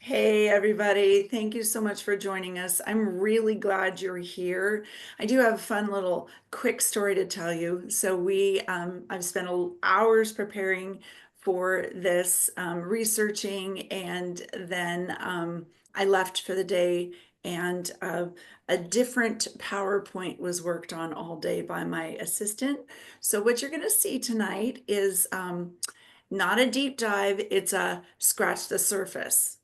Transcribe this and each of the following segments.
Hey, everybody. Thank you so much for joining us. I'm really glad you're here. I do have a fun little quick story to tell you. I've spent hours preparing for this, researching, and then I left for the day, and a different PowerPoint was worked on all day by my assistant. So what you're going to see tonight is not a deep dive, it's a scratch the surface.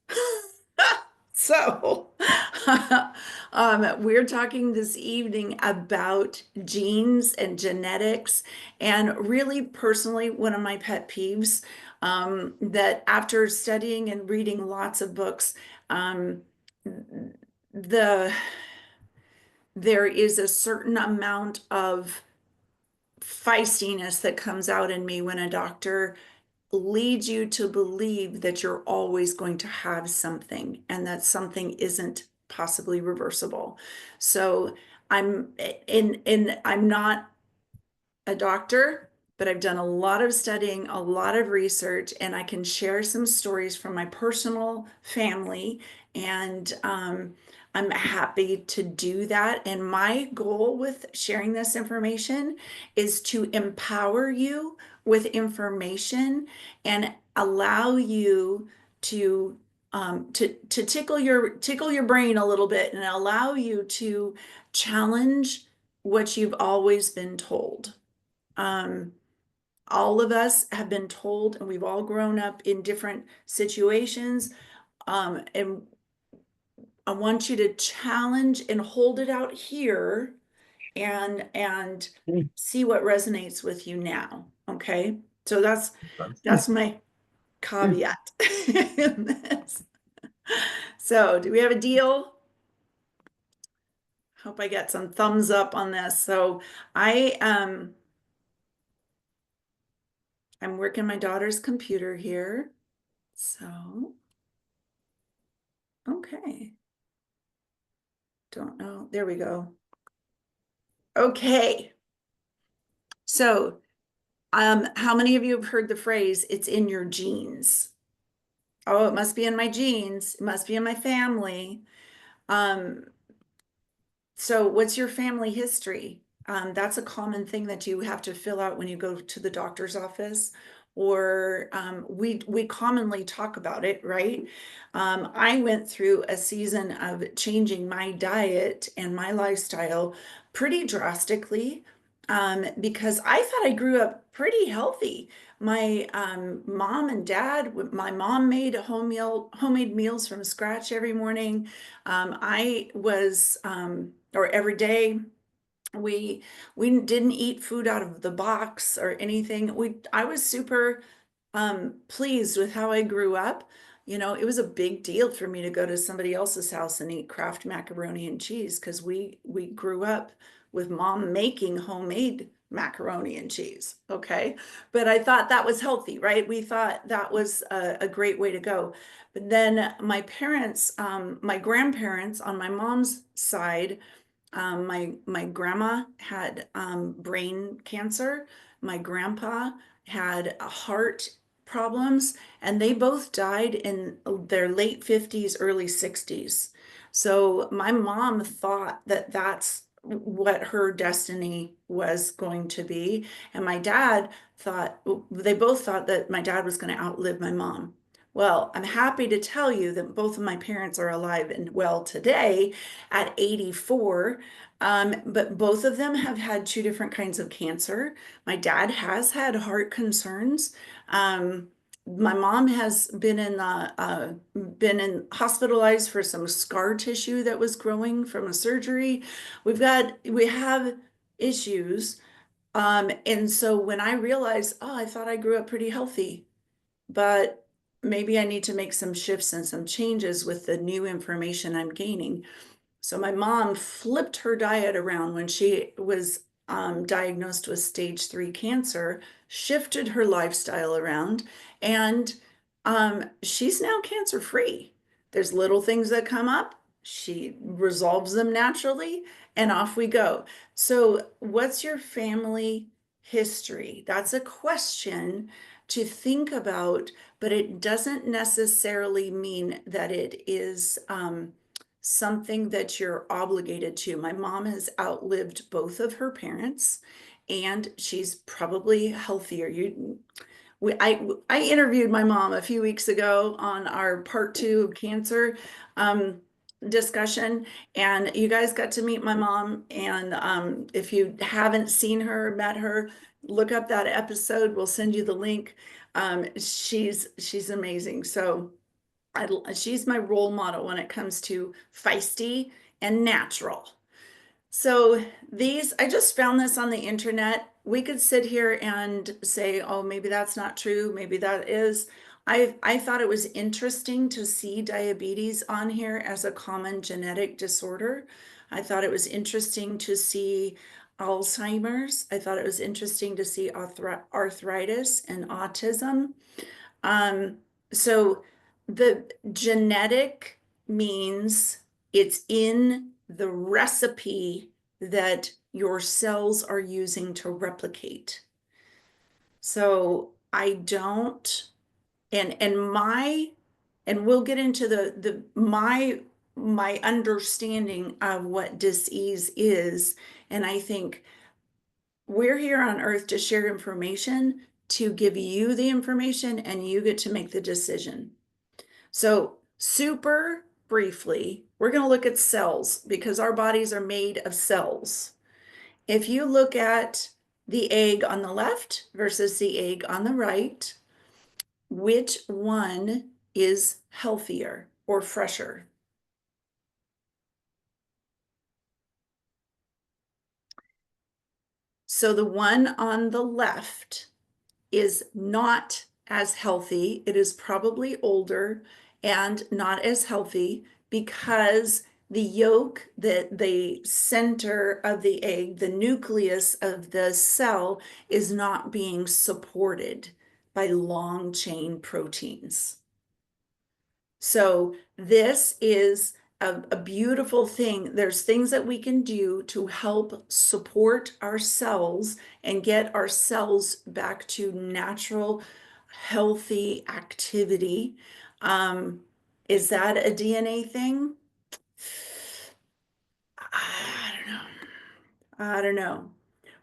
So, we're talking this evening about genes and genetics, and really personally, one of my pet peeves that after studying and reading lots of books, um, the there is a certain amount of feistiness that comes out in me when a doctor leads you to believe that you're always going to have something and that something isn't possibly reversible. So I'm not a doctor, but I've done a lot of studying, a lot of research, and I can share some stories from my personal family. And I'm happy to do that. And my goal with sharing this information is to empower you with information and allow you to to tickle your brain a little bit and allow you to challenge what you've always been told. Um, all of us have been told, and we've all grown up in different situations. And I want you to challenge and hold it out here and Mm. see what resonates with you now. Okay. So that's my caveat in this. So do we have a deal? Hope I get some thumbs up on this. So I I'm working my daughter's computer here. So, okay. Don't know. There we go. Okay. So, how many of you have heard the phrase, it's in your genes? Oh, it must be in my genes. It must be in my family. Um, So what's your family history? That's a common thing that you have to fill out when you go to the doctor's office, or we commonly talk about it, right? I went through a season of changing my diet and my lifestyle pretty drastically because I thought I grew up pretty healthy. My mom and dad, my mom made homemade meals from scratch every morning. I was or every day. We didn't eat food out of the box or anything. I was super pleased with how I grew up. You know, it was a big deal for me to go to somebody else's house and eat Kraft macaroni and cheese because we grew up with mom making homemade macaroni and cheese. Okay. But I thought that was healthy, right? We thought that was a great way to go. But then my parents, my grandparents on my mom's side, my grandma had brain cancer. My grandpa had heart problems, and they both died in their late 50s, early 60s. So my mom thought that that's what her destiny was going to be. And my dad thought, they both thought that my dad was going to outlive my mom. Well, I'm happy to tell you that both of my parents are alive and well today at 84. But both of them have had two different kinds of cancer. My dad has had heart concerns. Um, my mom has been in hospitalized for some scar tissue that was growing from a surgery. We have issues. And so when I realized, oh, I thought I grew up pretty healthy, but maybe I need to make some shifts and some changes with the new information I'm gaining. So my mom flipped her diet around when she was diagnosed with stage 3 cancer, shifted her lifestyle around, and she's now cancer free. There's little things that come up, she resolves them naturally, and off we go. So, what's your family history? That's a question to think about, but it doesn't necessarily mean that it is something that you're obligated to. My mom has outlived both of her parents, and she's probably healthier. I interviewed my mom a few weeks ago on our part two of cancer um, discussion, and you guys got to meet my mom. And if you haven't seen her, met her, look up that episode. We'll send you the link. She's amazing. So she's my role model when it comes to feisty and natural. So I just found this on the internet. We could sit here and say, oh, maybe that's not true. Maybe that is. I thought it was interesting to see diabetes on here as a common genetic disorder. I thought it was interesting to see Alzheimer's. I thought it was interesting to see arthritis and autism. Um, so the genetic means it's in the recipe that your cells are using to replicate. So I don't, and we'll get into my understanding of what disease is. And I think we're here on earth to share information, to give you the information, and you get to make the decision. So, super briefly, we're going to look at cells because our bodies are made of cells. If you look at the egg on the left versus the egg on the right, which one is healthier or fresher? So, the one on the left is not as healthy. It is probably older and not as healthy because the yolk, the center of the egg, the nucleus of the cell is not being supported by long chain proteins. So this is a beautiful thing. There's things that we can do to help support our cells and get our cells back to natural, healthy activity. Is that a DNA thing? I don't know. I don't know.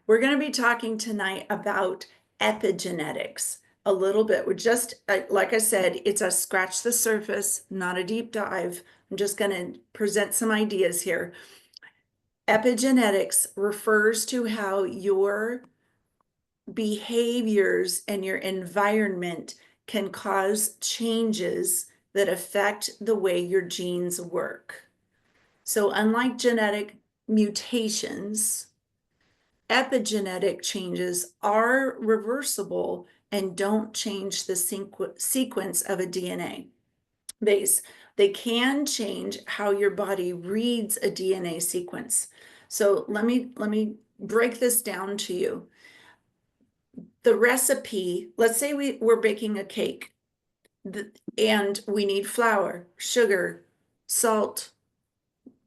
We're going to be talking tonight about epigenetics a little bit. We're just, like I said, it's a scratch the surface, not a deep dive. I'm just going to present some ideas here. Epigenetics refers to how your behaviors and your environment can cause changes that affect the way your genes work. So, unlike genetic mutations, epigenetic changes are reversible and don't change the sequence of a DNA base. They can change how your body reads a DNA sequence. So let me break this down to you. The recipe, let's say we're baking a cake and we need flour, sugar, salt,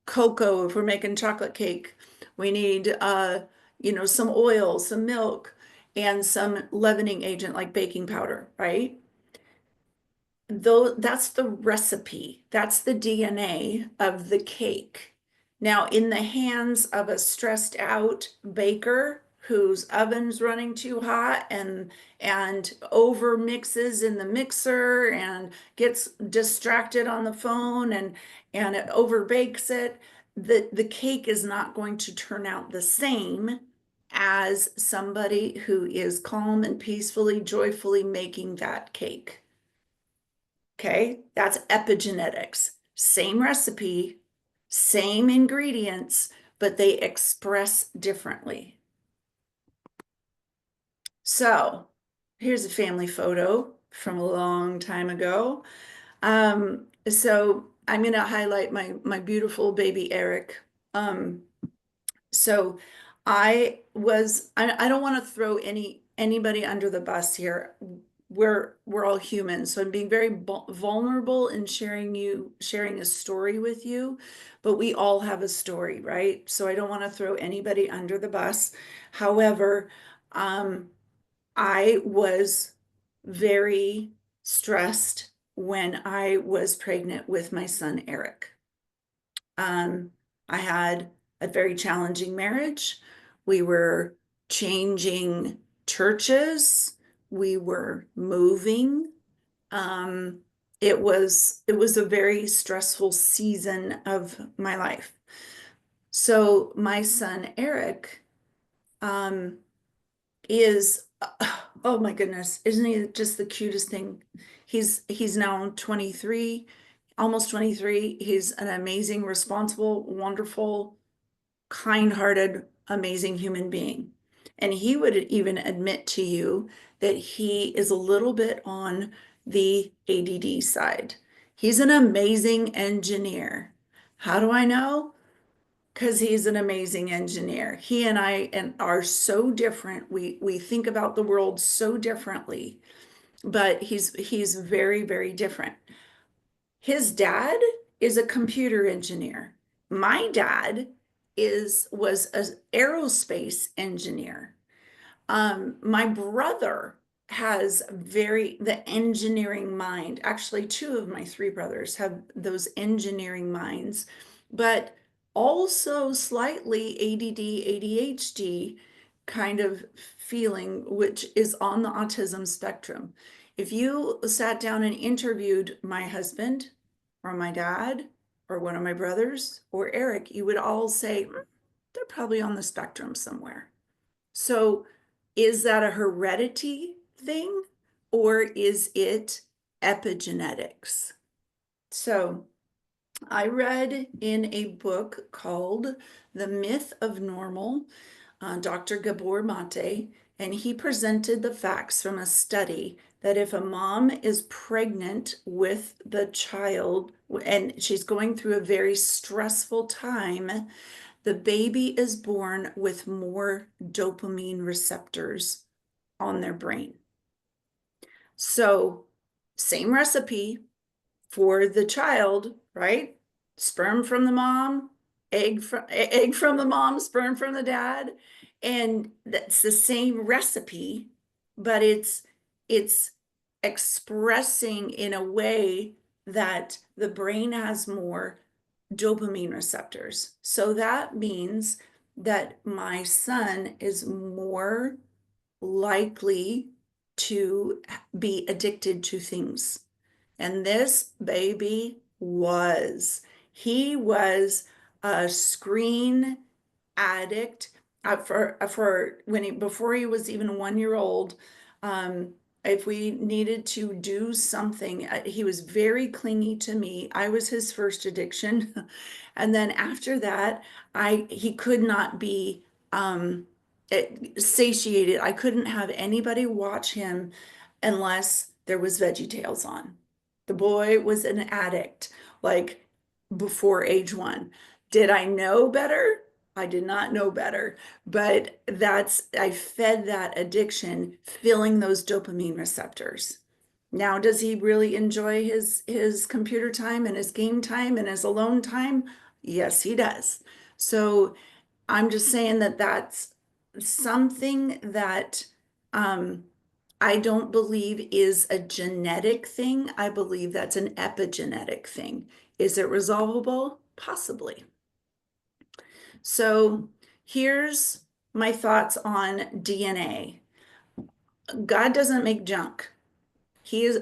cocoa if we're making chocolate cake. We need some oil, some milk, and some leavening agent like baking powder, right? Though that's the recipe, that's the DNA of the cake. Now, in the hands of a stressed out baker whose oven's running too hot and over mixes in the mixer and gets distracted on the phone and it over bakes it, the cake is not going to turn out the same as somebody who is calm and peacefully, joyfully making that cake. Okay, that's epigenetics. Same recipe, same ingredients, but they express differently. So here's a family photo from a long time ago. So I'm going to highlight my beautiful baby Eric. So I don't want to throw anybody under the bus here. We're all human, so I'm being very vulnerable in sharing a story with you, but we all have a story, right? So I don't want to throw anybody under the bus. However, I was very stressed when I was pregnant with my son, Eric. Um, I had a very challenging marriage. We were changing churches. We were moving. Um, it was a very stressful season of my life. So my son Eric um, is oh my goodness, isn't he just the cutest thing? He's now 23, almost 23. He's an amazing, responsible, wonderful, kind-hearted, amazing human being. And he would even admit to you that he is a little bit on the ADD side. He's an amazing engineer. How do I know? Because he's an amazing engineer. He and I are so different. We think about the world so differently, but he's very, very different. His dad is a computer engineer. My dad was an aerospace engineer. My brother has the engineering mind. Actually, two of my three brothers have those engineering minds, but also slightly ADD, ADHD kind of feeling, which is on the autism spectrum. If you sat down and interviewed my husband or my dad or one of my brothers or Eric, you would all say, they're probably on the spectrum somewhere." So is that a heredity thing or is it epigenetics? So I read in a book called The Myth of Normal, Dr. Gabor Mate, and he presented the facts from a study that if a mom is pregnant with the child and she's going through a very stressful time, the baby is born with more dopamine receptors on their brain. So, same recipe for the child, right? Sperm from the mom, egg from the mom, sperm from the dad, and that's the same recipe, but it's expressing in a way that the brain has more dopamine receptors. So that means that my son is more likely to be addicted to things. And this baby was. He was a screen addict for when before he was even 1 year old. Um, if we needed to do something, he was very clingy to me. I was his first addiction, and then after that, I he could not be satiated. I couldn't have anybody watch him unless there was VeggieTales on. The boy was an addict, like before age 1. Did I know better? I did not know better, but I fed that addiction, filling those dopamine receptors. Now, does he really enjoy his computer time and his game time and his alone time? Yes, he does. So I'm just saying that that's something that um, I don't believe is a genetic thing. I believe that's an epigenetic thing. Is it resolvable? Possibly. So here's my thoughts on DNA. God doesn't make junk.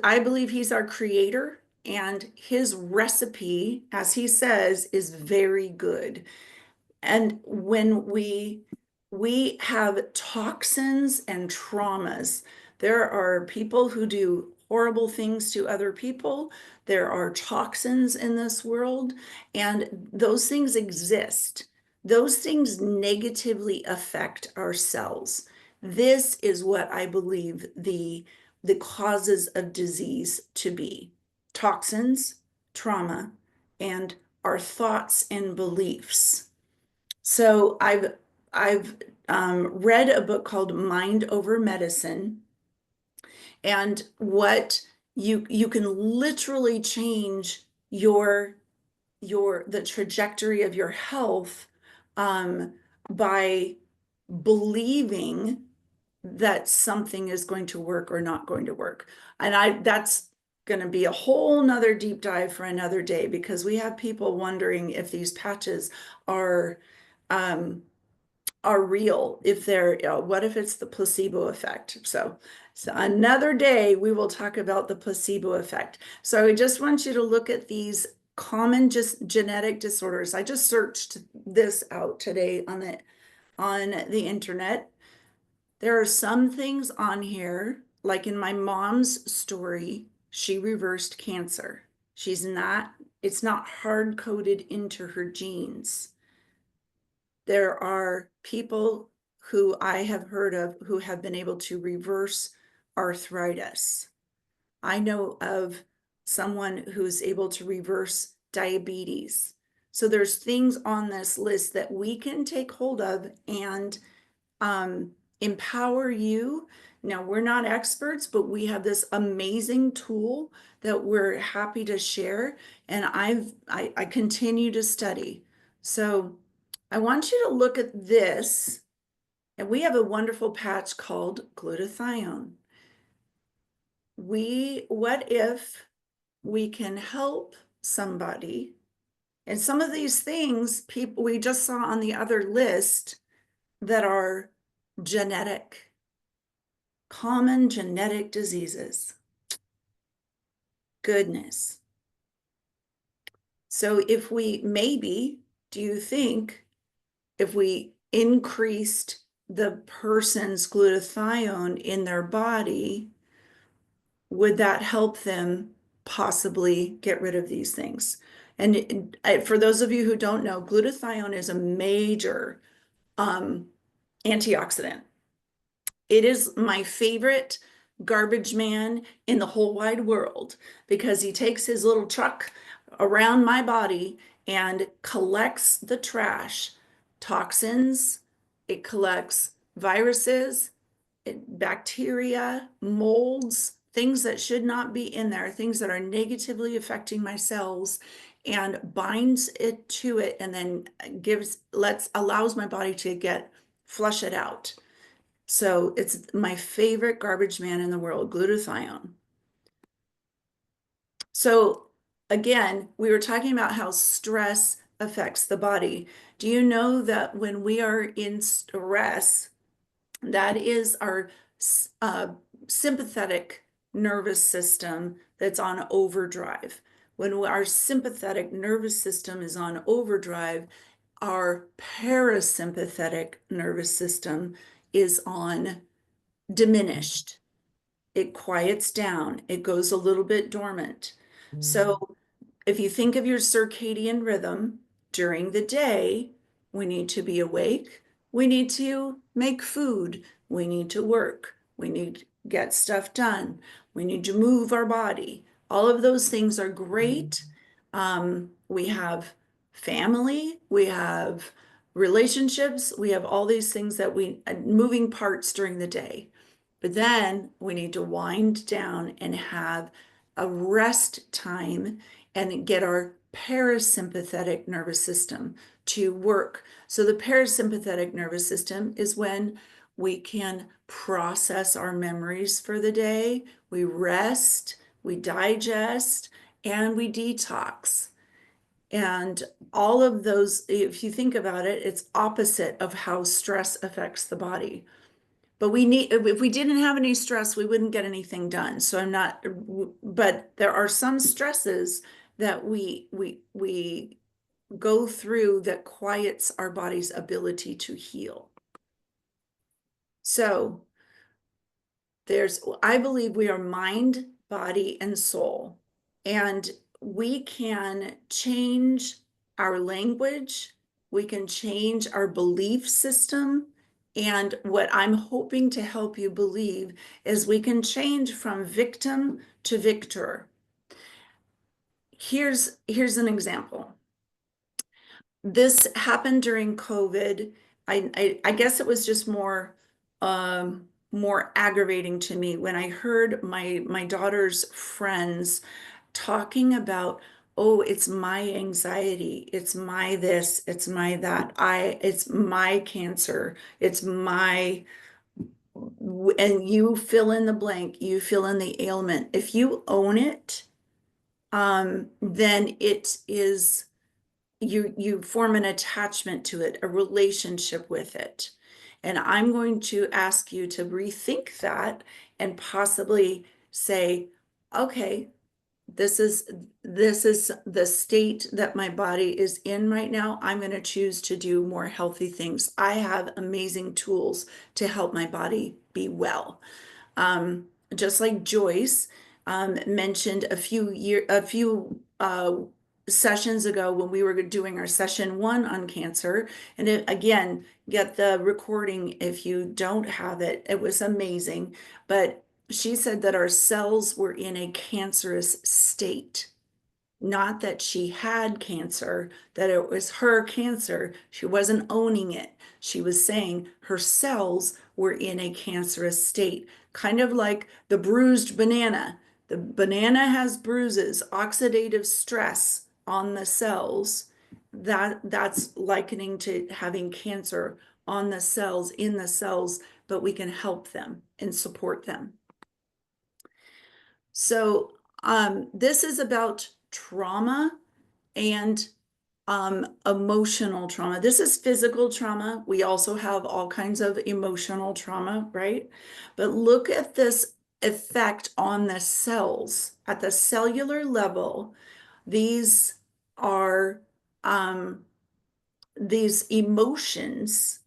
I believe he's our creator, and his recipe, as he says, is very good. And when we have toxins and traumas, there are people who do horrible things to other people. There are toxins in this world, and those things exist. Those things negatively affect our cells. This is what I believe the causes of disease to be: toxins, trauma, and our thoughts and beliefs. So I've read a book called Mind Over Medicine, and what you can literally change the trajectory of your health by believing that something is going to work or not going to work. And that's going to be a whole nother deep dive for another day, because we have people wondering if these patches are um, are real, if they're, what if it's the placebo effect? So another day we will talk about the placebo effect. So I just want you to look at these common just genetic disorders. I just searched this out today on the internet. There are some things on here, like in my mom's story, she reversed cancer. It's not hard coded into her genes. There are people who I have heard of who have been able to reverse arthritis. I know of someone who's able to reverse diabetes. So there's things on this list that we can take hold of and empower you. Now, we're not experts, but we have this amazing tool that we're happy to share. And I continue to study. So I want you to look at this. And we have a wonderful patch called glutathione. What if we can help somebody? And some of these things people we just saw on the other list that are genetic, common genetic diseases. Goodness. So if we maybe, do you think if we increased the person's glutathione in their body, would that help them possibly get rid of these things? And for those of you who don't know, glutathione is a major antioxidant. It is my favorite garbage man in the whole wide world, because he takes his little truck around my body and collects the trash, toxins, it collects viruses, bacteria, molds, things that should not be in there, things that are negatively affecting my cells, and binds it to it, and then allows my body to flush it out. So it's my favorite garbage man in the world, glutathione. So again, we were talking about how stress affects the body. Do you know that when we are in stress, that is our sympathetic nervous system that's on overdrive. When our sympathetic nervous system is on overdrive, our parasympathetic nervous system is on diminished. It quiets down, it goes a little bit dormant. So if you think of your circadian rhythm during the day, we need to be awake, we need to make food, we need to work, we need to get stuff done, we need to move our body. All of those things are great. We have family, we have relationships, we have all these things moving parts during the day. But then we need to wind down and have a rest time and get our parasympathetic nervous system to work. So the parasympathetic nervous system is when we can process our memories for the day, we rest, we digest, and we detox. And all of those, if you think about it, it's opposite of how stress affects the body. But if we didn't have any stress, we wouldn't get anything done. So but there are some stresses that we go through that quiets our body's ability to heal. So I believe we are mind, body, and soul. And we can change our language, we can change our belief system. And what I'm hoping to help you believe is we can change from victim to victor. Here's an example. This happened during COVID. I guess it was just more aggravating to me when I heard my daughter's friends talking about, oh, it's my anxiety, it's my this, it's my that, it's my cancer, it's my and you fill in the blank, you fill in the ailment. If you own it, then it is you form an attachment to it, a relationship with it. And I'm going to ask you to rethink that and possibly say, okay, this is the state that my body is in right now. I'm going to choose to do more healthy things. I have amazing tools to help my body be well. Just like Joyce mentioned a few sessions ago when we were doing our session 1 on cancer. And again, get the recording if you don't have it. It was amazing. But she said that our cells were in a cancerous state. Not that she had cancer, that it was her cancer. She wasn't owning it. She was saying her cells were in a cancerous state, kind of like the bruised banana. The banana has bruises, oxidative stress on the cells. That's likening to having cancer on the cells, in the cells, but we can help them and support them. So this is about trauma and emotional trauma. This is physical trauma. We also have all kinds of emotional trauma, right? But look at this effect on the cells. At the cellular level, these are these emotions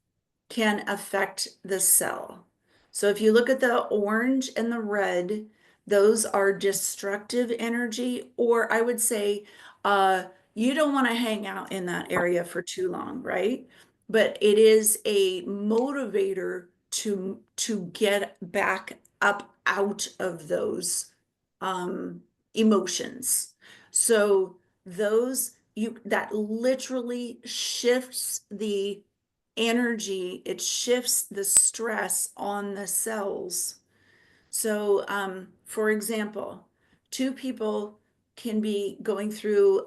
can affect the cell. So if you look at the orange and the red, those are destructive energy, or I would say you don't want to hang out in that area for too long, right? But it is a motivator to get back up out of those emotions. So those that literally shifts the energy, it shifts the stress on the cells. So, for example, two people can be going through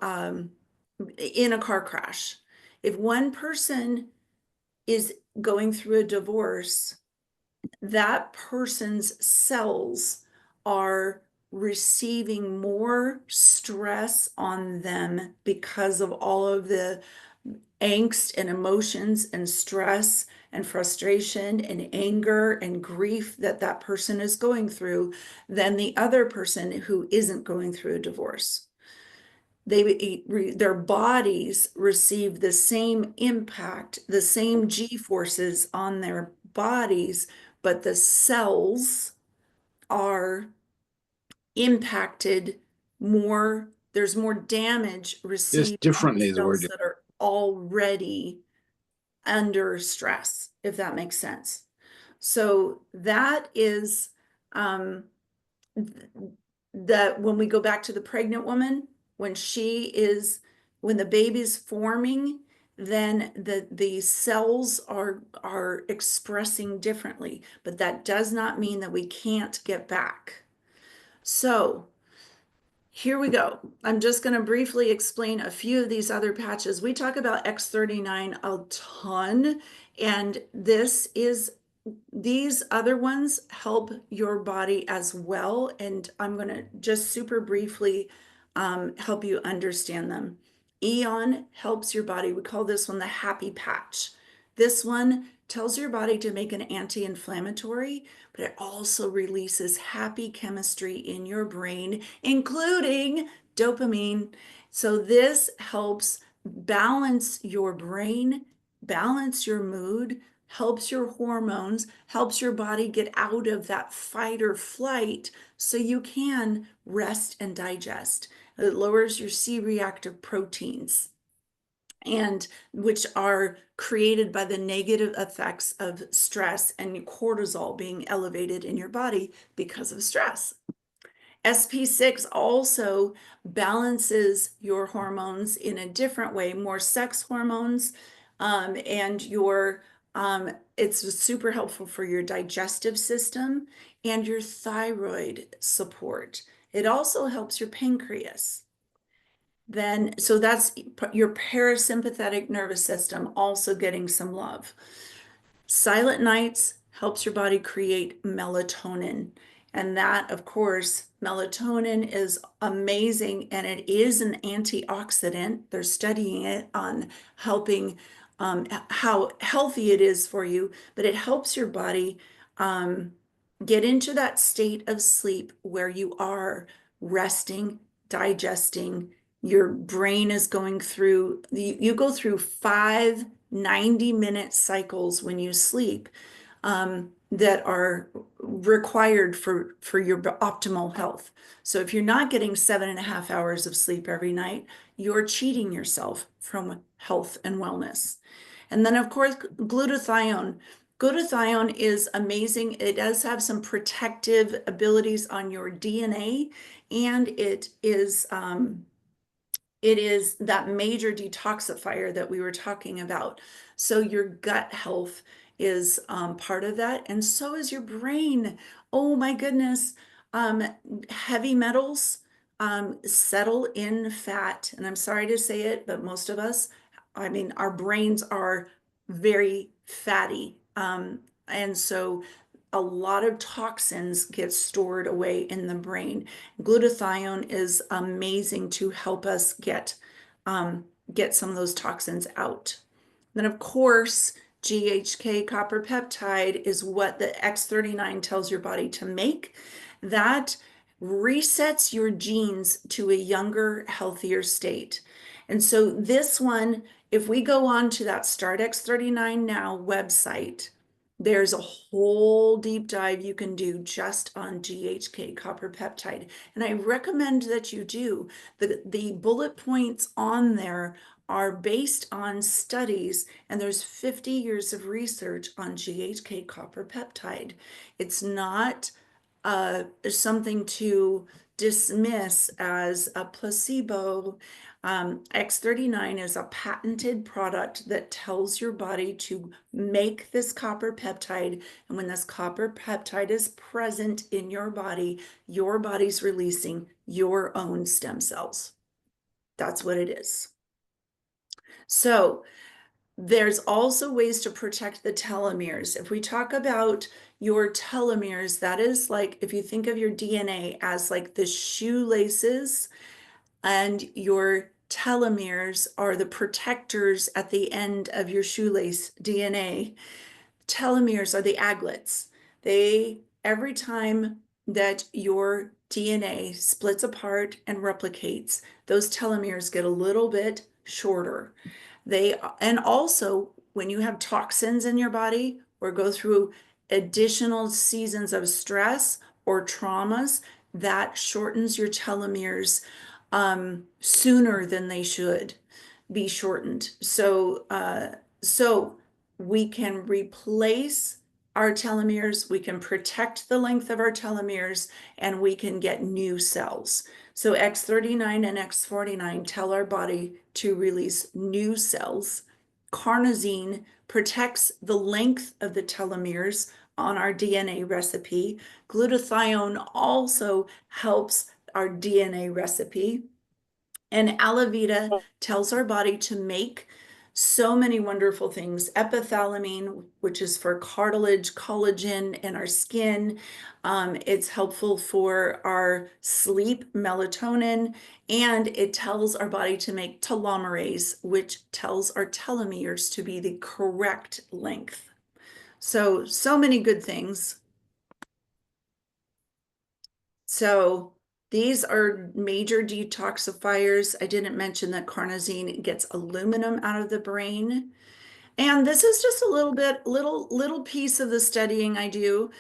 in a car crash. If one person is going through a divorce, that person's cells are receiving more stress on them because of all of the angst and emotions and stress and frustration and anger and grief that that person is going through than the other person who isn't going through a divorce. Their bodies receive the same impact, the same G forces on their bodies, but the cells are impacted more. There's more damage Just received on the differently is the cells word. that are already under stress, if that makes sense. So that is that when we go back to the pregnant woman, when when the baby's forming, then the cells are expressing differently, but that does not mean that we can't get back. So here we go. I'm just going to briefly explain a few of these other patches. We talk about X39 a ton, and these other ones help your body as well. And I'm going to just super briefly help you understand them. Eon helps your body. We call this one the happy patch. This one tells your body to make an anti-inflammatory, but it also releases happy chemistry in your brain, including dopamine. So this helps balance your brain, balance your mood, helps your hormones, helps your body get out of that fight or flight so you can rest and digest. It lowers your C-reactive proteins, and which are created by the negative effects of stress and cortisol being elevated in your body because of stress. SP6 also balances your hormones in a different way, more sex hormones, and it's super helpful for your digestive system and your thyroid support. It also helps your pancreas. So that's your parasympathetic nervous system also getting some love. Silent nights helps your body create melatonin. And that, of course, melatonin is amazing and it is an antioxidant. They're studying it on helping how healthy it is for you, but it helps your body um, get into that state of sleep where you are resting, digesting. Your brain is going through, you go through 5 90-minute cycles when you sleep that are required for your optimal health. So if you're not getting 7.5 hours of sleep every night, you're cheating yourself from health and wellness. And then, of course, glutathione. Glutathione is amazing. It does have some protective abilities on your DNA, and it is that major detoxifier that we were talking about. So your gut health is part of that, and so is your brain. Oh my goodness. Heavy metals settle in fat, and I'm sorry to say it, but most of us, I mean, our brains are very fatty. And so a lot of toxins get stored away in the brain. Glutathione is amazing to help us get some of those toxins out. Then, of course, GHK copper peptide is what the X39 tells your body to make. That resets your genes to a younger, healthier state. And so this one, if we go on to that Start X39 Now website, there's a whole deep dive you can do just on GHK copper peptide. And I recommend that you do. The bullet points on there are based on studies, and there's 50 years of research on GHK copper peptide. It's not something to dismiss as a placebo. X39 is a patented product that tells your body to make this copper peptide. And when this copper peptide is present in your body's releasing your own stem cells. That's what it is. So there's also ways to protect the telomeres. If we talk about your telomeres, that is like, if you think of your DNA as like the shoelaces, and your telomeres are the protectors at the end of your shoelace DNA. Telomeres are the aglets. Every time that your DNA splits apart and replicates, those telomeres get a little bit shorter. And also when you have toxins in your body or go through additional seasons of stress or traumas, that shortens your telomeres sooner than they should be shortened. So we can replace our telomeres, we can protect the length of our telomeres, and we can get new cells. So X39 and X49 tell our body to release new cells. Carnosine protects the length of the telomeres on our DNA recipe. Glutathione also helps our DNA recipe. And Alavita tells our body to make so many wonderful things. Epithalamine, which is for cartilage, collagen, and our skin. It's helpful for our sleep, melatonin, and it tells our body to make telomerase, which tells our telomeres to be the correct length. So many good things. So these are major detoxifiers. I didn't mention that carnosine gets aluminum out of the brain. And this is just a little piece of the studying I do.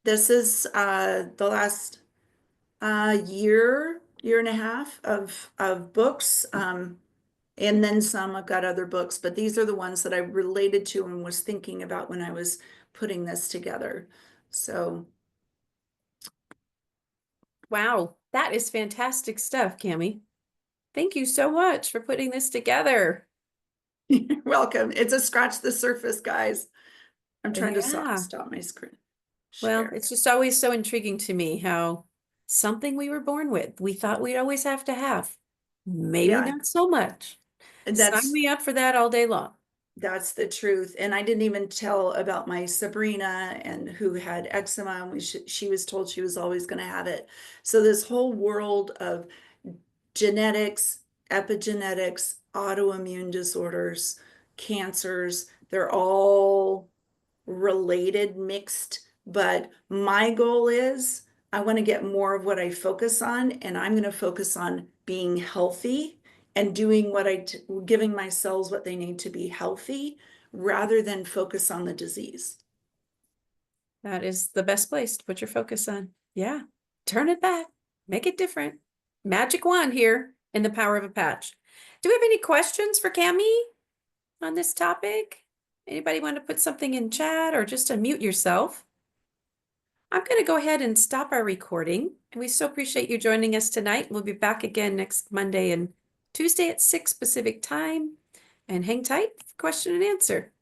This is the last year and a half of books. And then some, I've got other books, but these are the ones that I related to and was thinking about when I was putting this together. So Wow, that is fantastic stuff, Cami. Thank you so much for putting this together. you're welcome. It's a scratch the surface, guys. I'm trying to Yeah. stop my screen Well, share. it's just always so intriguing to me how something we were born with, we thought we'd always have to have. Maybe Yeah, not so much. Sign that's me up for that all day long. That's the truth. And I didn't even tell about my Sabrina and who had eczema, and she was told she was always going to have it. So this whole world of genetics, epigenetics, autoimmune disorders, cancers, they're all related, mixed. But my goal is I want to get more of what I focus on, and I'm going to focus on being healthy and doing giving my cells what they need to be healthy rather than focus on the disease. That is the best place to put your focus on. Yeah. Turn it back. Make it different. Magic wand here in the power of a patch. Do we have any questions for Cami on this topic? Anybody want to put something in chat or just unmute yourself? I'm going to go ahead and stop our recording. And we so appreciate you joining us tonight. We'll be back again next Monday and Tuesday at 6 Pacific time. And hang tight for question and answer.